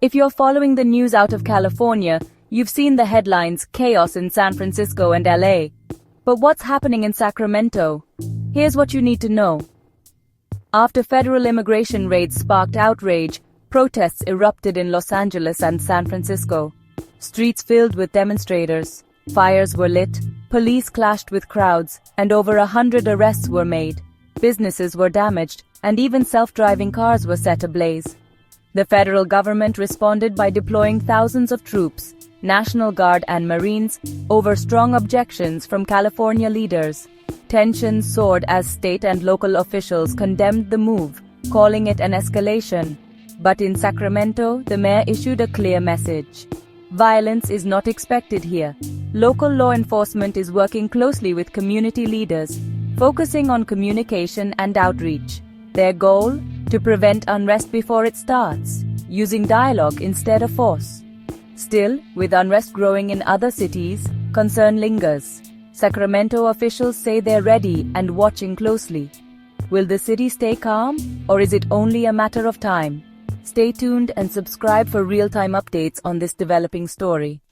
If you're following the news out of California, you've seen the headlines, chaos in San Francisco and LA. But what's happening in Sacramento? Here's what you need to know. After federal immigration raids sparked outrage, protests erupted in Los Angeles and San Francisco. Streets filled with demonstrators, fires were lit, police clashed with crowds, and over 100 arrests were made. Businesses were damaged, and even self-driving cars were set ablaze. The federal government responded by deploying thousands of troops, National Guard and Marines, over strong objections from California leaders. Tensions soared as state and local officials condemned the move, calling it an escalation. But in Sacramento, the mayor issued a clear message. Violence is not expected here. Local law enforcement is working closely with community leaders, focusing on communication and outreach. Their goal? To prevent unrest before it starts, using dialogue instead of force. Still, with unrest growing in other cities, concern lingers. Sacramento officials say they're ready and watching closely. Will the city stay calm, or is it only a matter of time? Stay tuned and subscribe for real-time updates on this developing story.